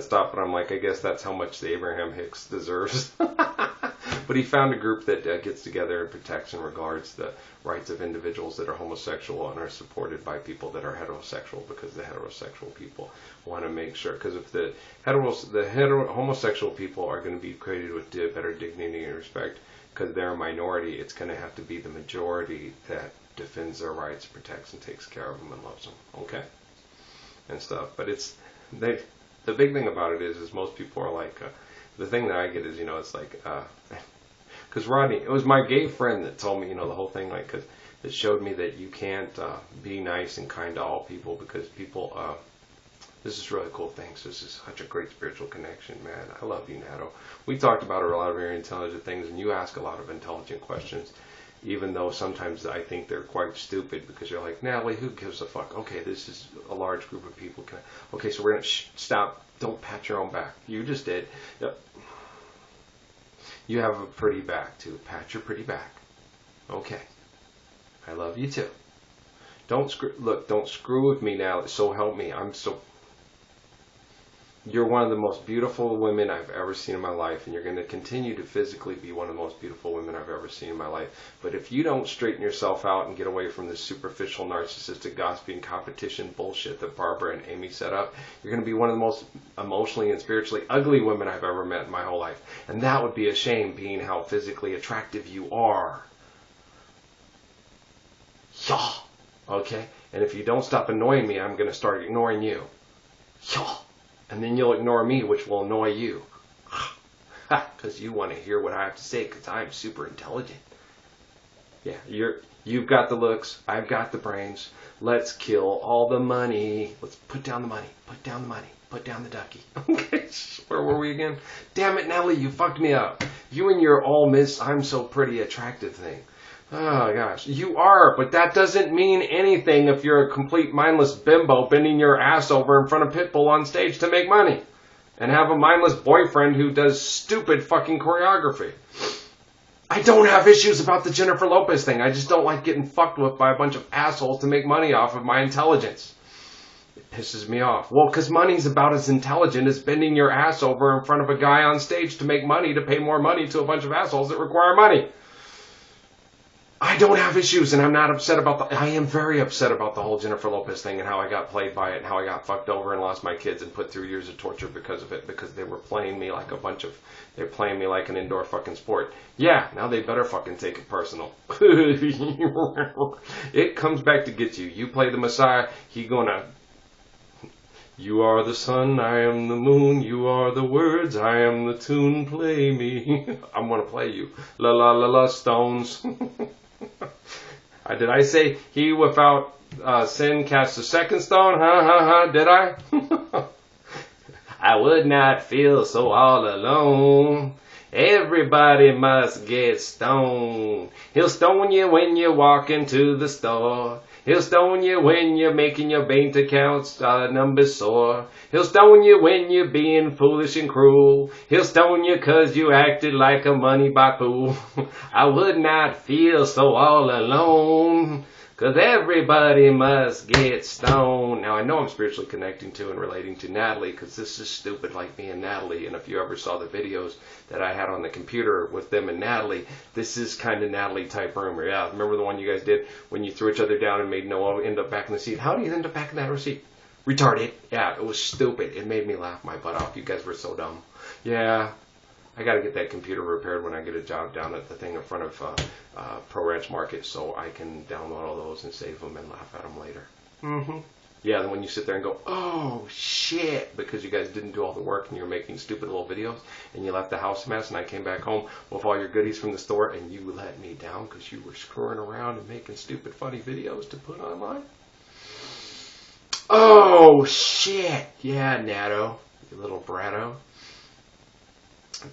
stop, but I'm like, I guess that's how much the Abraham Hicks deserves. But he found a group that gets together and protects and regards the rights of individuals that are homosexual and are supported by people that are heterosexual, because the heterosexual people want to make sure, because if the homosexual people are going to be created with better dignity and respect, because they're a minority, it's going to have to be the majority that defends their rights, protects and takes care of them and loves them, okay, and stuff. But the big thing about it is most people are like, the thing that I get is, it's like, because Rodney, it was my gay friend that told me, the whole thing, like, because it showed me that you can't be nice and kind to all people, because people, this is really cool things. This is such a great spiritual connection, man. I love you, Nato. We talked about a lot of very intelligent things, and you ask a lot of intelligent questions, even though sometimes I think they're quite stupid, because you're like, Natalie, who gives a fuck? Okay, this is a large group of people. Okay, so we're going to stop. Don't pat your own back. You just did. Yep. You have a pretty back, too. Pat your pretty back. Okay. I love you, too. Don't screw with me now. So help me. You're one of the most beautiful women I've ever seen in my life, and you're going to continue to physically be one of the most beautiful women I've ever seen in my life. But if you don't straighten yourself out and get away from this superficial, narcissistic, gossiping, competition bullshit that Barbara and Amy set up, you're going to be one of the most emotionally and spiritually ugly women I've ever met in my whole life. And that would be a shame, being how physically attractive you are. Yeah. Okay? And if you don't stop annoying me, I'm going to start ignoring you. Yeah. And then you'll ignore me, which will annoy you. Because you want to hear what I have to say, because I'm super intelligent. Yeah, you've got the looks, I've got the brains. Let's kill all the money. Let's put down the money, put down the money, put down the ducky. Okay, where were we again? Damn it, Natalie, you fucked me up. You and your all miss, I'm so pretty attractive thing. Oh, gosh. You are, but that doesn't mean anything if you're a complete mindless bimbo bending your ass over in front of Pitbull on stage to make money. And have a mindless boyfriend who does stupid fucking choreography. I don't have issues about the Jennifer Lopez thing. I just don't like getting fucked with by a bunch of assholes to make money off of my intelligence. It pisses me off. Well, because money's about as intelligent as bending your ass over in front of a guy on stage to make money, to pay more money to a bunch of assholes that require money. I don't have issues, and I'm not upset about I am very upset about the whole Jennifer Lopez thing and how I got played by it and how I got fucked over and lost my kids and put through years of torture because of it, because they were playing me like they're playing me like an indoor fucking sport. Yeah, now they better fucking take it personal. It comes back to get you. You play the Messiah, he gonna... You are the sun, I am the moon, you are the words, I am the tune, play me. I'm gonna play you. La la la la, Stones. Did I say he without sin cast the second stone? Did I? I would not feel so all alone. Everybody must get stoned. He'll stone you when you walk into the store. He'll stone you when you're making your bank accounts numbers soar. He'll stone you when you're being foolish and cruel. He'll stone you 'cause you acted like a money bapu. I would not feel so all alone, 'cause everybody must get stoned. Now, I know I'm spiritually connecting to and relating to Natalie, 'cause this is stupid like me and Natalie. And if you ever saw the videos that I had on the computer with them and Natalie, this is kind of Natalie type rumor. Yeah, remember the one you guys did when you threw each other down and made Noah end up back in the seat? How do you end up back in that seat? Retarded. Yeah, it was stupid. It made me laugh my butt off. You guys were so dumb. Yeah. I got to get that computer repaired when I get a job down at the thing in front of Pro Ranch Market, so I can download all those and save them and laugh at them later. Yeah, then when you sit there and go, oh, shit, because you guys didn't do all the work and you were making stupid little videos and you left the house a mess, and I came back home with all your goodies from the store and you let me down because you were screwing around and making stupid, funny videos to put online. Oh, shit. Yeah, Nato, you little bratto.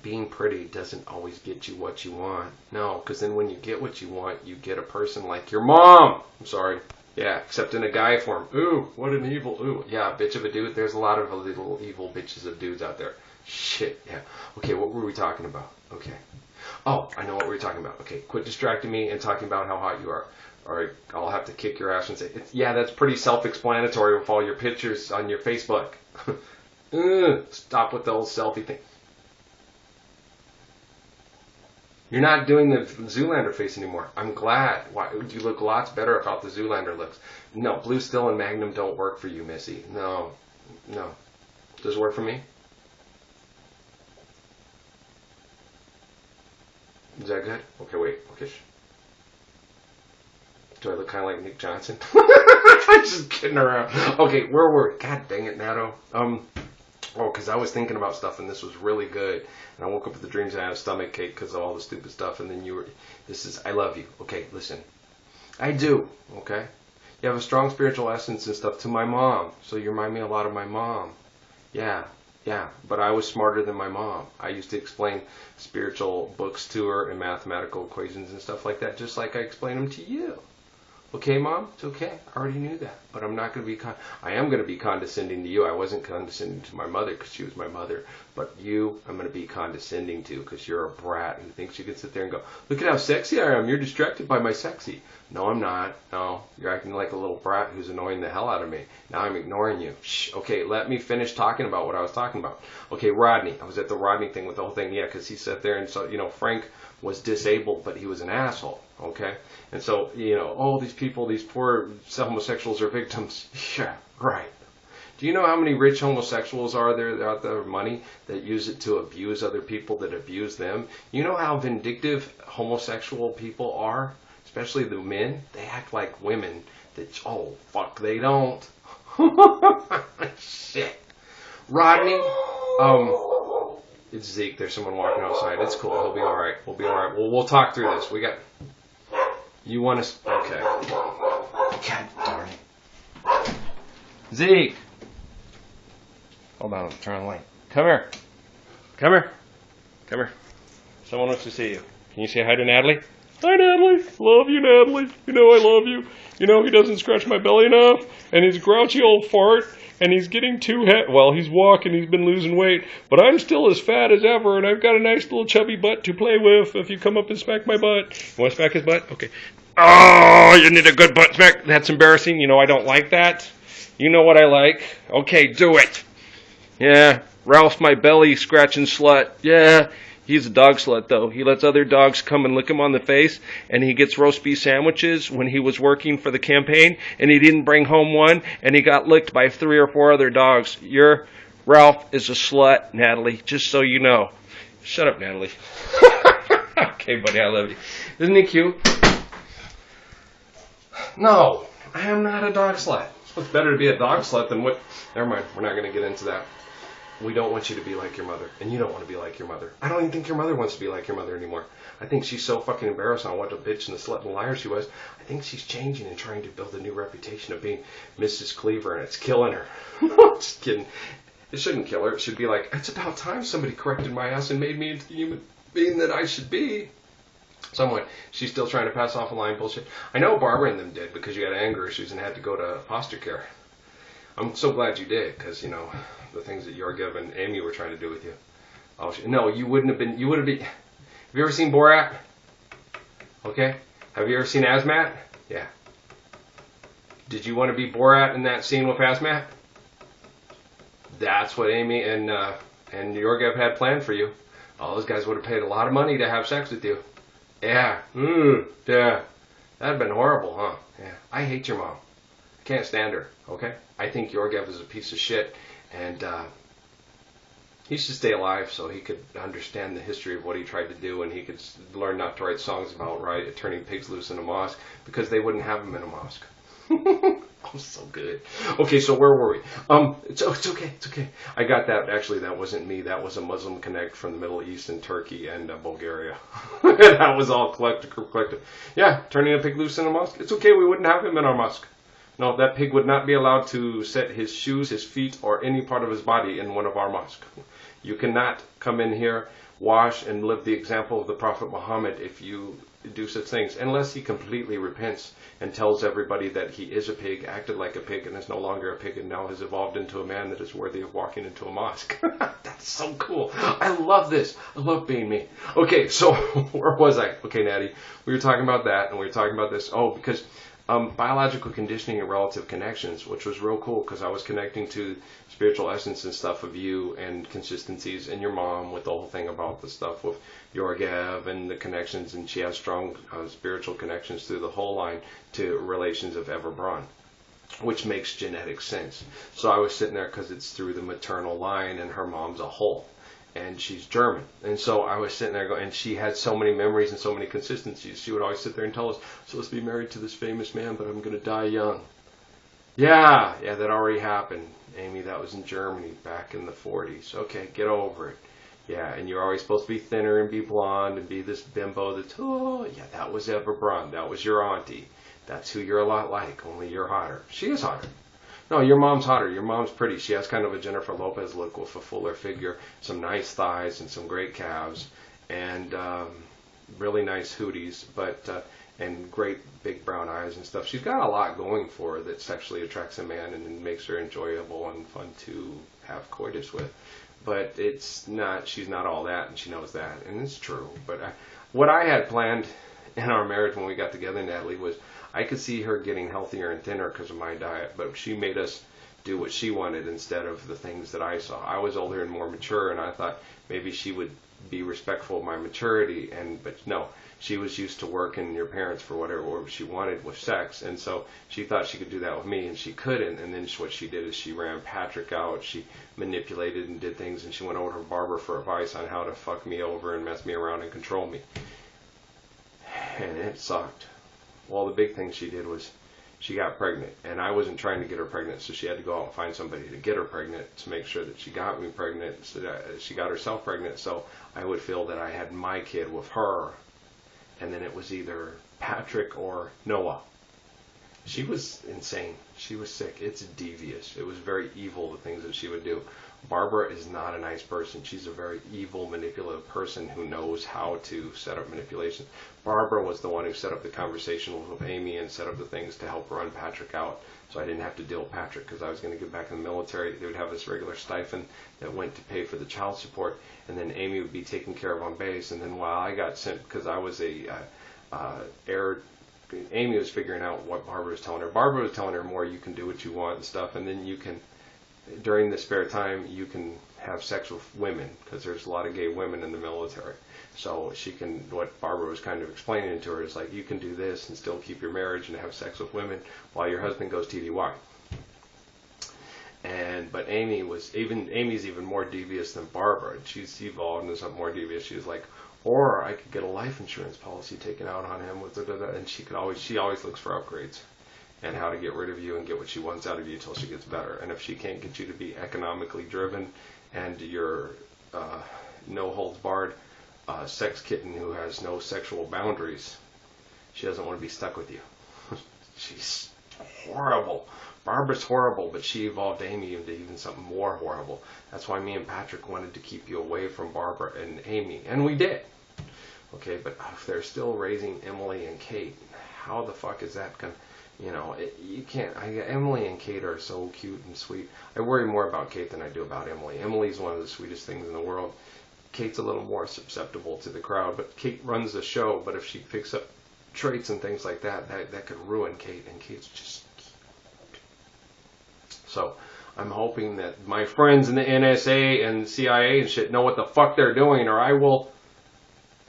Being pretty doesn't always get you what you want. No, because then when you get what you want, you get a person like your mom. I'm sorry. Yeah, except in a guy form. Ooh, what an evil, ooh. Yeah, bitch of a dude. There's a lot of little evil bitches of dudes out there. Shit, yeah. Okay, what were we talking about? Okay. Oh, I know what we were talking about. Okay, quit distracting me and talking about how hot you are. Or I'll have to kick your ass and say, yeah, that's pretty self-explanatory with all your pictures on your Facebook. Stop with the old selfie thing. You're not doing the Zoolander face anymore. I'm glad. Why? You look lots better about the Zoolander looks. No, Blue Still and Magnum don't work for you, Missy. No. No. Does it work for me? Is that good? Okay, wait. Okay. Do I look kind of like Nick Johnson? I'm just kidding around. Okay, where were we? God dang it, Nato. Because I was thinking about stuff and this was really good. And I woke up with the dreams and I had a stomach ache because of all the stupid stuff. And then I love you. Okay, listen. I do, okay? You have a strong spiritual essence and stuff to my mom. So you remind me a lot of my mom. Yeah. But I was smarter than my mom. I used to explain spiritual books to her and mathematical equations and stuff like that, just like I explain them to you. Okay, Mom? It's okay. I already knew that. But I'm not going to be I am going to be condescending to you. I wasn't condescending to my mother because she was my mother. But you, I'm going to be condescending to because you're a brat who thinks you can sit there and go, look at how sexy I am. You're distracted by my sexy. No, I'm not. No, you're acting like a little brat who's annoying the hell out of me. Now I'm ignoring you. Shh. Okay, let me finish talking about what I was talking about. Okay, Rodney. I was at the Rodney thing with the whole thing. Yeah, because he sat there and so, Frank was disabled, but he was an asshole. Okay? And so, these people, these poor homosexuals are victims. Yeah, right. Do you know how many rich homosexuals are there out there with money that use it to abuse other people that abuse them? You know how vindictive homosexual people are? Especially the men. They act like women. They don't. Shit. Rodney, it's Zeke. There's someone walking outside. It's cool. He'll be all right. We'll be all right. We'll talk through this. You want to... Okay. God darn it. Zeke. Hold on. Turn on the light. Come here. Come here. Someone wants to see you. Can you say hi to Natalie? Hi, Natalie. Love you, Natalie. You know I love you. He doesn't scratch my belly enough, and he's a grouchy old fart, and he's getting he's walking, he's been losing weight, but I'm still as fat as ever, and I've got a nice little chubby butt to play with if you come up and smack my butt. You want to smack his butt? Okay. Oh, you need a good butt smack. That's embarrassing. I don't like that. You know what I like. Okay, do it. Yeah, Ralph, my belly scratching slut. Yeah. He's a dog slut, though. He lets other dogs come and lick him on the face, and he gets roast beef sandwiches when he was working for the campaign, and he didn't bring home one, and he got licked by 3 or 4 other dogs. Your Ralph is a slut, Natalie, just so you know. Shut up, Natalie. Okay, buddy, I love you. Isn't he cute? No, I am not a dog slut. It's better to be a dog slut than what... Never mind, we're not going to get into that. We don't want you to be like your mother, and you don't want to be like your mother. I don't even think your mother wants to be like your mother anymore. I think she's so fucking embarrassed on what a bitch and a slut and liar she was. I think she's changing and trying to build a new reputation of being Mrs. Cleaver, and it's killing her. Just kidding. It shouldn't kill her. It should be like, it's about time somebody corrected my ass and made me into the human being that I should be. Somewhat. She's still trying to pass off a line bullshit. I know Barbara and them did because you had anger issues and had to go to foster care. I'm so glad you did because, the things that Yorgev and Amy were trying to do with you. Oh, no, you wouldn't have been. You would have been. Have you ever seen Borat? Okay. Have you ever seen Asmat? Yeah. Did you want to be Borat in that scene with Asmat? That's what Amy and Yorgev had planned for you. All those guys would have paid a lot of money to have sex with you. Yeah. Yeah. That'd been horrible, huh? Yeah. I hate your mom. I can't stand her. Okay. I think Yorgev is a piece of shit. And he should stay alive so he could understand the history of what he tried to do, and he could learn not to write songs about turning pigs loose in a mosque because they wouldn't have him in a mosque. Oh, so good. Okay, so where were we? It's okay. I got that. Actually, that wasn't me. That was a Muslim Connect from the Middle East and Turkey and Bulgaria. That was all collective. Yeah, turning a pig loose in a mosque. It's okay. We wouldn't have him in our mosque. No, that pig would not be allowed to set his shoes, his feet, or any part of his body in one of our mosques. You cannot come in here, wash, and live the example of the Prophet Muhammad if you do such things, unless he completely repents and tells everybody that he is a pig, acted like a pig, and is no longer a pig, and now has evolved into a man that is worthy of walking into a mosque. That's so cool. I love this. I love being me. Okay, so where was I? Okay, Natty, we were talking about that, and we were talking about this. Oh, because biological conditioning and relative connections, which was real cool because I was connecting to spiritual essence and stuff of you and consistencies and your mom with the whole thing about the stuff with Yorgev and the connections, and she has strong spiritual connections through the whole line to relations of Everbron, which makes genetic sense. So I was sitting there because it's through the maternal line and her mom's a whole. And she's German. And so I was sitting there going, and she had so many memories and so many consistencies. She would always sit there and tell us, I'm supposed to be married to this famous man, but I'm going to die young. Yeah, that already happened. Amy, that was in Germany back in the 40s. Okay, get over it. Yeah, and you're always supposed to be thinner and be blonde and be this bimbo that's, oh, yeah, that was Everbrun. That was your auntie. That's who you're a lot like, only you're hotter. She is hotter. No, your mom's hotter. Your mom's pretty. She has kind of a Jennifer Lopez look with a fuller figure, some nice thighs and some great calves, and really nice hooties, and great big brown eyes and stuff. She's got a lot going for her that sexually attracts a man and makes her enjoyable and fun to have coitus with. But it's not. She's not all that, and she knows that, and it's true. But what I had planned in our marriage when we got together, Natalie, was I could see her getting healthier and thinner because of my diet, but she made us do what she wanted instead of the things that I saw. I was older and more mature, and I thought maybe she would be respectful of my maturity, but no, she was used to working your parents for whatever she wanted with sex, and so she thought she could do that with me, and she couldn't. And then what she did is she ran Patrick out, she manipulated and did things, and she went over to Barbara for advice on how to fuck me over and mess me around and control me, and it sucked. Well, the big thing she did was she got pregnant, and I wasn't trying to get her pregnant, so she had to go out and find somebody to get her pregnant to make sure that she got me pregnant, so that she got herself pregnant, so I would feel that I had my kid with her, and then it was either Patrick or Noah. She was insane. She was sick. It's devious. It was very evil, the things that she would do. Barbara is not a nice person. She's a very evil, manipulative person who knows how to set up manipulation. Barbara was the one who set up the conversation with Amy and set up the things to help run Patrick out. So I didn't have to deal with Patrick because I was going to get back in the military. They would have this regular stipend that went to pay for the child support, and then Amy would be taken care of on base. And then while I got sent, because I was Amy was figuring out what Barbara was telling her. Barbara was telling her more, you can do what you want and stuff, and then you can, during the spare time, you can have sex with women, because there's a lot of gay women in the military. So what Barbara was kind of explaining to her is like, you can do this and still keep your marriage and have sex with women while your husband goes TDY. But Amy's even more devious than Barbara. She's evolved into something more devious. She was like, or I could get a life insurance policy taken out on him with and she always looks for upgrades and how to get rid of you and get what she wants out of you until she gets better. And if she can't get you to be economically driven and you're no holds barred sex kitten who has no sexual boundaries, she doesn't want to be stuck with you. She's horrible. Barbara's horrible, but she evolved Amy into even something more horrible. That's why me and Patrick wanted to keep you away from Barbara and Amy, and we did. Okay, but if they're still raising Emily and Kate, how the fuck is that going to, you can't, Emily and Kate are so cute and sweet. I worry more about Kate than I do about Emily. Emily's one of the sweetest things in the world. Kate's a little more susceptible to the crowd, but Kate runs the show, but if she picks up traits and things like that could ruin Kate, and Kate's just... So I'm hoping that my friends in the NSA and CIA and shit know what the fuck they're doing, or I will...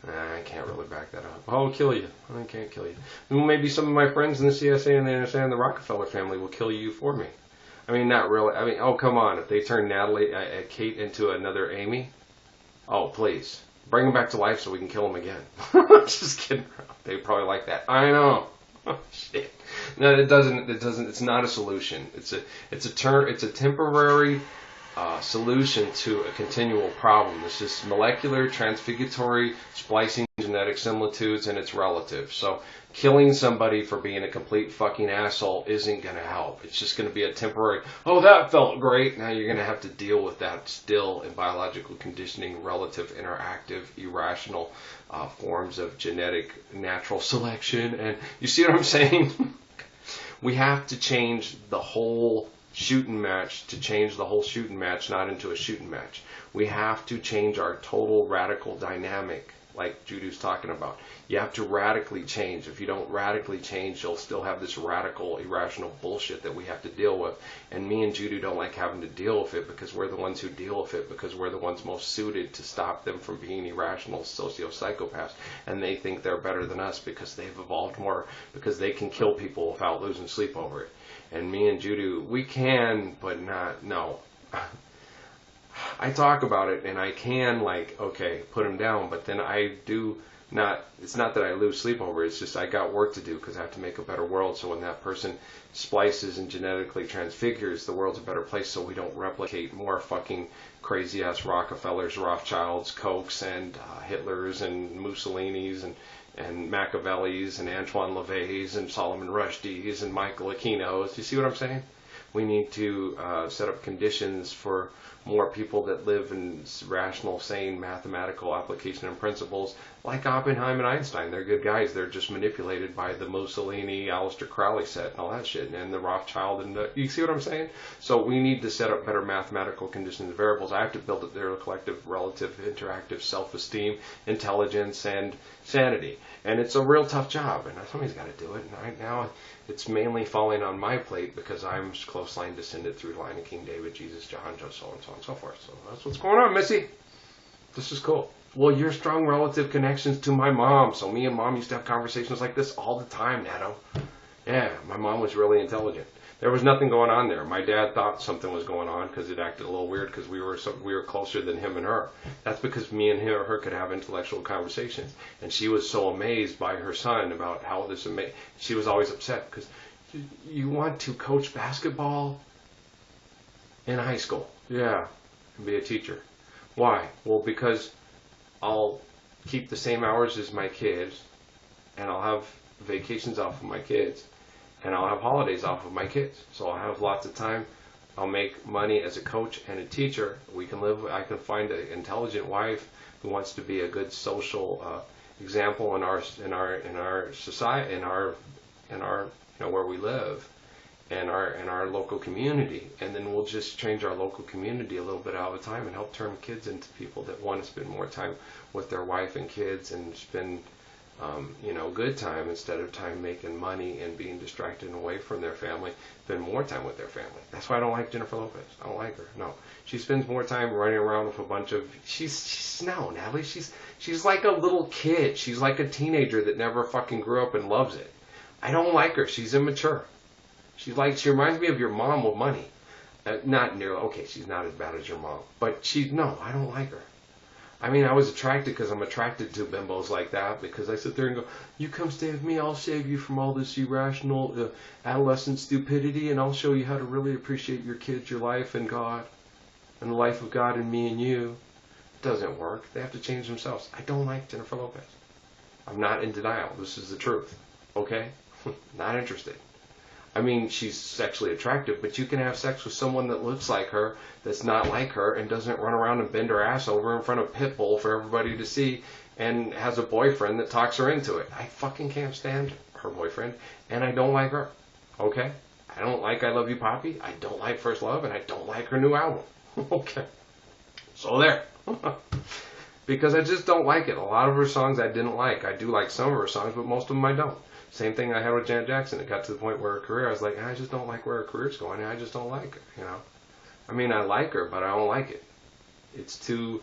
I can't really back that up. I'll kill you. I can't kill you. Maybe some of my friends in the CSA and the NSA and the Rockefeller family will kill you for me. I mean, not really. I mean, oh, come on. If they turn Kate into another Amy, oh, please. Bring them back to life so we can kill them again. Just kidding. They probably like that. I know. Oh, shit. No, it doesn't. It's not a solution. It's a temporary solution to a continual problem. It's just molecular, transfiguratory, splicing genetic similitudes, and it's relative. So killing somebody for being a complete fucking asshole isn't going to help. It's just going to be a temporary, oh, that felt great. Now you're going to have to deal with that still in biological conditioning, relative, interactive, irrational forms of genetic natural selection. And you see what I'm saying? We have to change the whole shooting match to change the whole shooting match, not into a shooting match. We have to change our total radical dynamic like Judu's talking about. You have to radically change. If you don't radically change, you'll still have this radical, irrational bullshit that we have to deal with. And me and Judu don't like having to deal with it because we're the ones who deal with it, because we're the ones most suited to stop them from being irrational socio-psychopaths. And they think they're better than us because they've evolved more, because they can kill people without losing sleep over it. And me and Judu, we can, but not, no. I talk about it and I can, like, okay, put him down, but then I do not, it's not that I lose sleep over it, it's just I got work to do because I have to make a better world. So when that person splices and genetically transfigures, the world's a better place, so we don't replicate more fucking crazy ass Rockefellers, Rothschilds, Kochs, and Hitlers, and Mussolinis, and Machiavellis, and Antoine LaVey's, and Solomon Rushdie's, and Michael Aquino's. You see what I'm saying? We need to set up conditions for more people that live in rational, sane, mathematical application and principles, like Oppenheim and Einstein. They're good guys. They're just manipulated by the Mussolini, Aleister Crowley set and all that shit, and the Rothschild. And you see what I'm saying? So we need to set up better mathematical conditions and variables. I have to build up their collective, relative, interactive self-esteem, intelligence, and sanity. And it's a real tough job, and somebody's got to do it. And right now, it's mainly falling on my plate because I'm close line descended through the line of King David, Jesus, John, so and so and so forth. So that's what's going on, Missy. This is cool. Well, you're strong relative connections to my mom. So me and mom used to have conversations like this all the time, Nato. Yeah, my mom was really intelligent. There was nothing going on there. My dad thought something was going on because it acted a little weird because we were closer than him and her. That's because me and her could have intellectual conversations. And she was so amazed by her son about how this amazing. She was always upset because you want to coach basketball in high school. Yeah, and be a teacher. Why? Well, because I'll keep the same hours as my kids, and I'll have vacations off of my kids, and I'll have holidays off of my kids. So I'll have lots of time. I'll make money as a coach and a teacher. We can live. I can find an intelligent wife who wants to be a good social example in our society, in our where we live, and our local community. And then we'll just change our local community a little bit at a time and help turn kids into people that want to spend more time with their wife and kids and spend good time instead of time making money and being distracted and away from their family. Spend more time with their family. That's why I don't like Jennifer Lopez. I don't like her. No, she spends more time running around with a bunch of. She's no, Natalie. She's like a little kid. She's like a teenager that never fucking grew up and loves it. I don't like her. She's immature. She reminds me of your mom with money. Not nearly. Okay, she's not as bad as your mom, but I don't like her. I mean, I was attracted because I'm attracted to bimbos like that because I sit there and go, you come stay with me, I'll save you from all this irrational adolescent stupidity, and I'll show you how to really appreciate your kids, your life, and God, and the life of God and me and you. It doesn't work. They have to change themselves. I don't like Jennifer Lopez. I'm not in denial. This is the truth. Okay? Not interested. I mean, she's sexually attractive, but you can have sex with someone that looks like her, that's not like her, and doesn't run around and bend her ass over in front of Pitbull for everybody to see, and has a boyfriend that talks her into it. I fucking can't stand her boyfriend, and I don't like her. Okay? I don't like I Love You, Poppy. I don't like First Love, and I don't like her new album. Okay. So there. Because I just don't like it. A lot of her songs I didn't like. I do like some of her songs, but most of them I don't. Same thing I had with Janet Jackson. It got to the point where her career, I was like, I just don't like where her career's going. I just don't like her, I mean, I like her, but I don't like it. It's too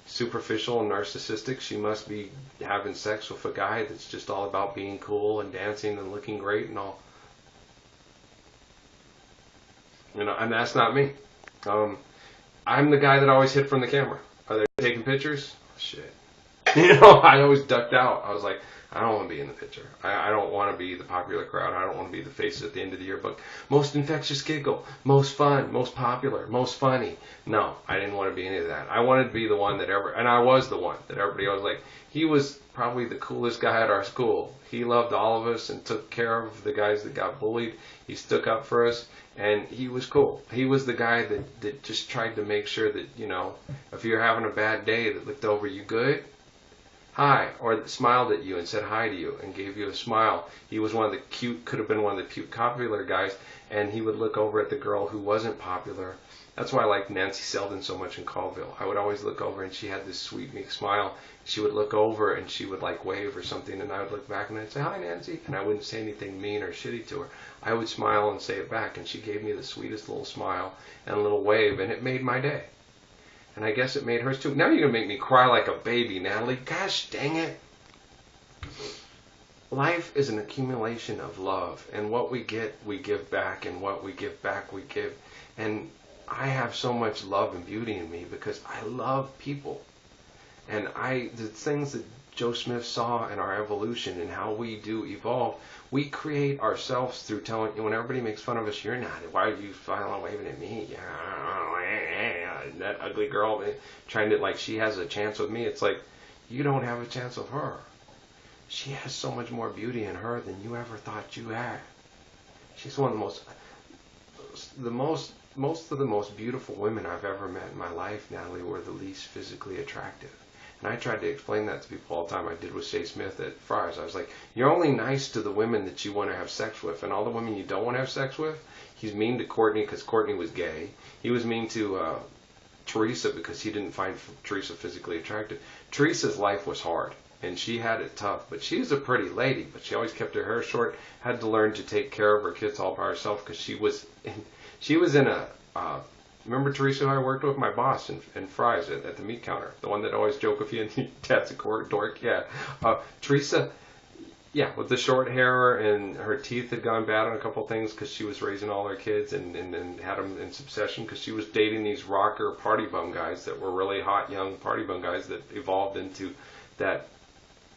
superficial and narcissistic. She must be having sex with a guy that's just all about being cool and dancing and looking great and all. And that's not me. I'm the guy that always hid from the camera. Are they taking pictures? Shit. I always ducked out. I was like, I don't want to be in the picture. I don't want to be the popular crowd. I don't want to be the face at the end of the yearbook. Most infectious giggle, most fun, most popular, most funny. No, I didn't want to be any of that. I wanted to be the one and I was the one that everybody was like, he was probably the coolest guy at our school. He loved all of us and took care of the guys that got bullied. He stuck up for us, and he was cool. He was the guy that just tried to make sure that, if you're having a bad day, that looked over, you good? Hi, or that smiled at you and said hi to you and gave you a smile. He was could have been one of the cute, popular guys, and he would look over at the girl who wasn't popular That's why I like Nancy Selden so much in Colville. I would always look over and she had this sweet, meek smile. She would look over and she would like wave or something, and I would look back and I'd say, "Hi, Nancy," and I wouldn't say anything mean or shitty to her. I would smile and say it back, and she gave me the sweetest little smile and a little wave, and it made my day. And I guess it made hers too. Now you're going to make me cry like a baby, Natalie. Gosh dang it. Life is an accumulation of love, and what we get, we give back, and what we give back, we give. And I have so much love and beauty in me because I love people. And the things that Joe Smith saw in our evolution and how we do evolve, we create ourselves through telling, when everybody makes fun of us, "You're not, why are you smiling waving at me? That ugly girl trying to, like, she has a chance with me." It's like, you don't have a chance with her. She has so much more beauty in her than you ever thought you had. She's one of most of the most beautiful women I've ever met in my life, Natalie, were the least physically attractive. And I tried to explain that to people all the time. I did with Shay Smith at Fry's. I was like, you're only nice to the women that you want to have sex with, and all the women you don't want to have sex with. He's mean to Courtney because Courtney was gay. He was mean to Teresa because he didn't find Teresa physically attractive. Teresa's life was hard, and she had it tough, but she was a pretty lady, but she always kept her hair short, had to learn to take care of her kids all by herself because she was in a... remember Teresa, who I worked with, my boss in Fry's at the meat counter, the one that always joked with you and dad's a dork, yeah. Teresa, yeah, with the short hair, and her teeth had gone bad on a couple things because she was raising all her kids and had them in succession because she was dating these rocker party bum guys that were really hot young party bum guys that evolved into that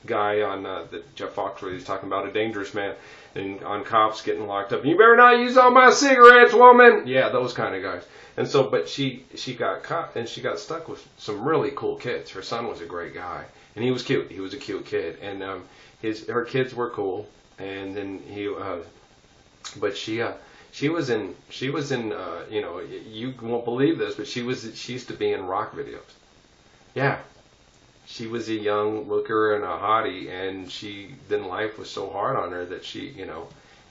guy on that Jeff Foxworthy was talking about, a dangerous man, and on Cops getting locked up. "You better not use all my cigarettes, woman." Yeah, those kind of guys. And so, but she got caught and she got stuck with some really cool kids. Her son was a great guy, and he was cute. He was a cute kid, and her kids were cool. And then but she was in you won't believe this, but she used to be in rock videos. Yeah. She was a young looker and a hottie, and then life was so hard on her that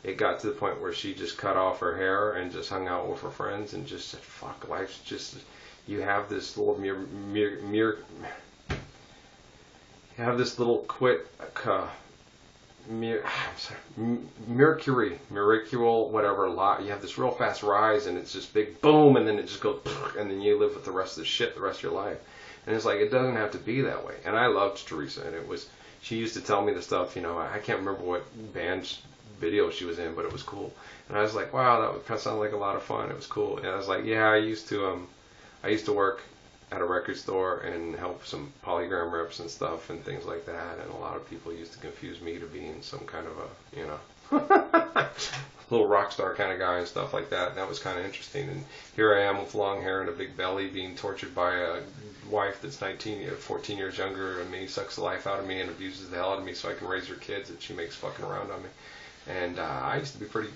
it got to the point where she just cut off her hair and just hung out with her friends and just said, "Fuck, life's just," you have this little mercurial, whatever, you have this real fast rise, and it's just big boom, and then it just goes, and then you live with the rest of the shit the rest of your life. And it's like, it doesn't have to be that way. And I loved Teresa, and she used to tell me the stuff, I can't remember what band's video she was in, but it was cool. And I was like, wow, that sounded like a lot of fun. It was cool. And I was like, yeah, I used to work at a record store and help some polygram reps and stuff and things like that. And a lot of people used to confuse me to being some kind of a, little rock star kind of guy and stuff like that. And that was kind of interesting. And here I am with long hair and a big belly being tortured by a wife that's 14 years younger than me, sucks the life out of me and abuses the hell out of me so I can raise her kids that she makes fucking around on me. And I used to be pretty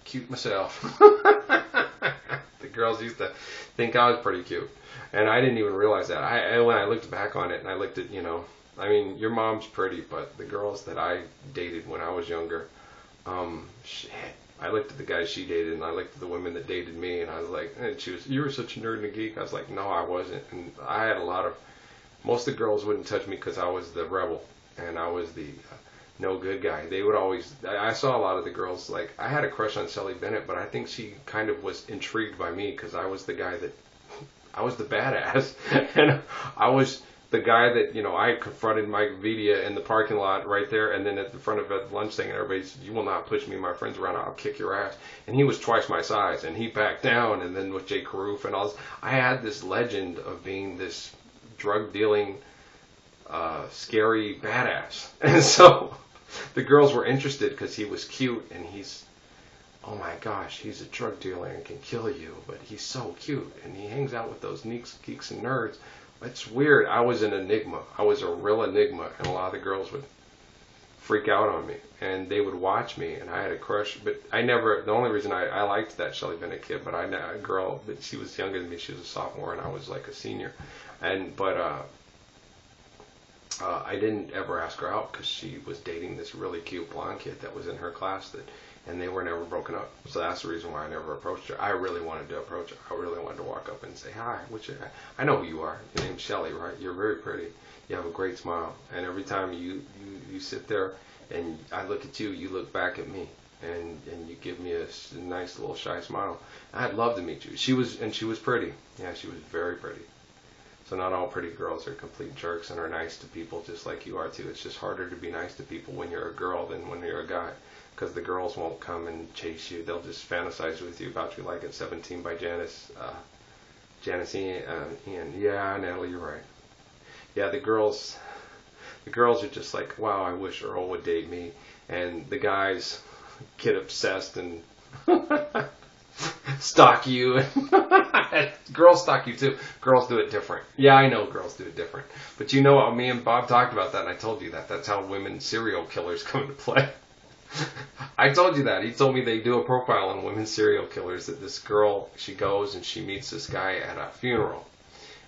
cute myself. The girls used to think I was pretty cute. And I didn't even realize that. When I looked back on it and I looked at, your mom's pretty, but the girls that I dated when I was younger, shit. I looked at the guys she dated, and I looked at the women that dated me, and I was like, and you were such a nerd and a geek. I was like, no, I wasn't. And I had most of the girls wouldn't touch me because I was the rebel, and I was the no good guy. They would always, I saw a lot of the girls, like, I had a crush on Sally Bennett, but I think she kind of was intrigued by me because I was the guy I was the badass, and I was the guy that, I confronted Mike Vidia in the parking lot right there, and then at the front of the lunch thing, and everybody said, "You will not push me and my friends around, I'll kick your ass." And he was twice my size, and he backed down, and then with Jay Carruth and all, I had this legend of being this drug-dealing, scary badass. And so the girls were interested because he was cute, and oh my gosh, he's a drug dealer and can kill you, but he's so cute, and he hangs out with those geeks and nerds. It's weird. I was an enigma. I was a real enigma, and a lot of the girls would freak out on me, and they would watch me, and I had a crush, but the only reason I liked that Shelly Bennett kid, but but she was younger than me. She was a sophomore, and I was like a senior, but I didn't ever ask her out because she was dating this really cute blonde kid that was in her class that and they were never broken up. So that's the reason why I never approached her. I really wanted to approach her. I really wanted to walk up and say, hi, I know who you are. Your name's Shelly, right? You're very pretty. You have a great smile. And every time you sit there and I look at you, you look back at me. And you give me a nice little shy smile. I'd love to meet you. She was pretty. Yeah, she was very pretty. So not all pretty girls are complete jerks and are nice to people just like you are too. It's just harder to be nice to people when you're a girl than when you're a guy. Because the girls won't come and chase you. They'll just fantasize with you about you like at 17 by Janice Ian. Yeah, Natalie, you're right. Yeah, the girls are just like, wow, I wish Earl would date me. And the guys get obsessed and stalk you. Girls stalk you too. Girls do it different. Yeah, I know girls do it different. But you know what? Me and Bob talked about that, and I told you that. That's how women serial killers come into play. I told you that. He told me they do a profile on women serial killers, that this girl, she goes and she meets this guy at a funeral.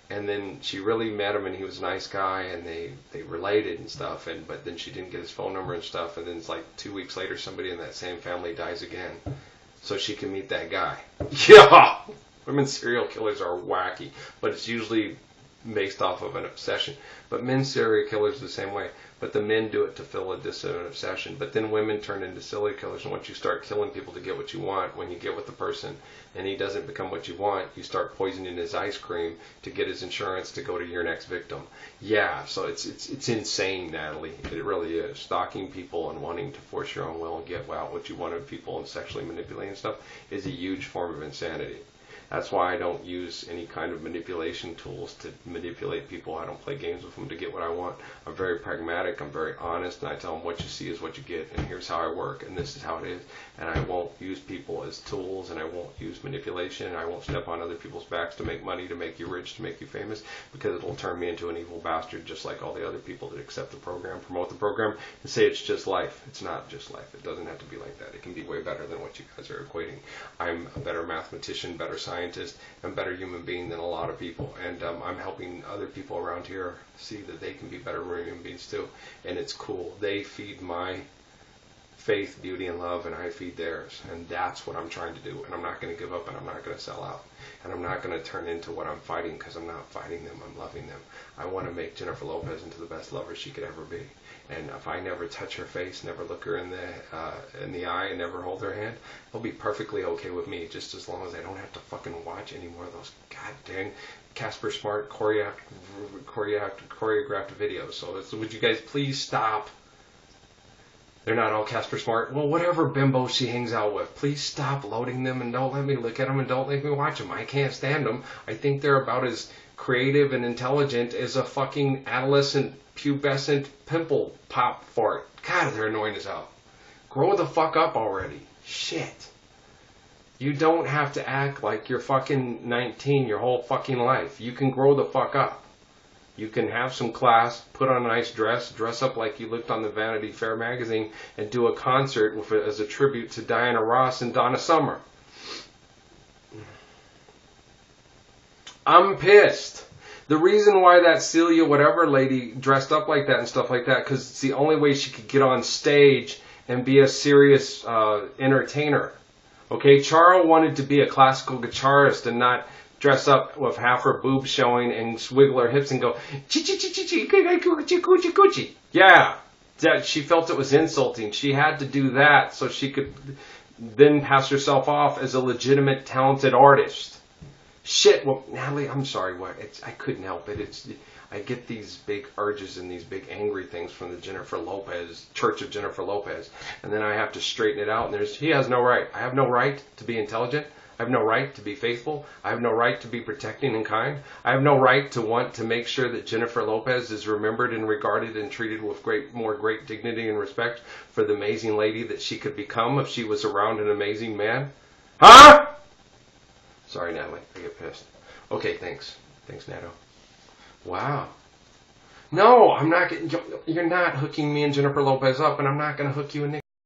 And then she really met him, and he was a nice guy, and they related and stuff. But then she didn't get his phone number and stuff. And then it's like 2 weeks later, somebody in that same family dies again, so she can meet that guy. Yeah, women serial killers are wacky, but it's usually based off of an obsession. But men serial killers the same way. But the men do it to fill an obsession. But then women turn into serial killers. And once you start killing people to get what you want, when you get with the person and he doesn't become what you want, you start poisoning his ice cream to get his insurance to go to your next victim. Yeah, so it's insane, Natalie. It really is. Stalking people and wanting to force your own will and get out what you want of people and sexually manipulating stuff is a huge form of insanity. That's why I don't use any kind of manipulation tools to manipulate people. I don't play games with them to get what I want. I'm very pragmatic. I'm very honest, and I tell them what you see is what you get, and here's how I work, and this is how it is. And I won't use people as tools, and I won't use manipulation, and I won't step on other people's backs to make money, to make you rich, to make you famous, because it'll turn me into an evil bastard just like all the other people that accept the program, promote the program, and say it's just life. It's not just life. It doesn't have to be like that. It can be way better than what you guys are equating. I'm a better mathematician, better scientist, and better human being than a lot of people, and I'm helping other people around here see that they can be better human beings too, and it's cool. They feed my faith, beauty, and love, and I feed theirs, and that's what I'm trying to do, and I'm not going to give up, and I'm not going to sell out, and I'm not going to turn into what I'm fighting, because I'm not fighting them, I'm loving them. I want to make Jennifer Lopez into the best lover she could ever be. And if I never touch her face, never look her in the eye, and never hold her hand, they'll be perfectly okay with me, just as long as I don't have to fucking watch any more of those goddamn Casper Smart choreographed videos. So would you guys please stop? They're not all Casper Smart. Well, whatever bimbo she hangs out with, please stop loading them and don't let me look at them and don't let me watch them. I can't stand them. I think they're about as creative and intelligent as a fucking adolescent pubescent pimple pop fart. God, they're annoying as hell. Grow the fuck up already. Shit. You don't have to act like you're fucking 19 your whole fucking life. You can grow the fuck up. You can have some class, put on a nice dress, dress up like you looked on the Vanity Fair magazine, and do a concert with it as a tribute to Diana Ross and Donna Summer. I'm pissed. The reason why that Celia whatever lady dressed up like that and stuff like that, because it's the only way she could get on stage and be a serious entertainer. Okay, Charo wanted to be a classical guitarist and not dress up with half her boobs showing and wiggle her hips and go, chi-chi-chi-chi-chi-chi-chi-chi-chi-chi. Yeah, she felt it was insulting. She had to do that so she could then pass herself off as a legitimate, talented artist. Shit, well, Natalie, I'm sorry, what? I couldn't help it. I get these big urges and these big angry things from the Jennifer Lopez, Church of Jennifer Lopez, and then I have to straighten it out, and he has no right. I have no right to be intelligent. I have no right to be faithful. I have no right to be protecting and kind. I have no right to want to make sure that Jennifer Lopez is remembered and regarded and treated with more great dignity and respect for the amazing lady that she could become if she was around an amazing man. Huh? Sorry, Natalie. I get pissed. Okay, thanks. Thanks, Nato. Wow. No, I'm not getting... You're not hooking me and Jennifer Lopez up, and I'm not going to hook you and Nick.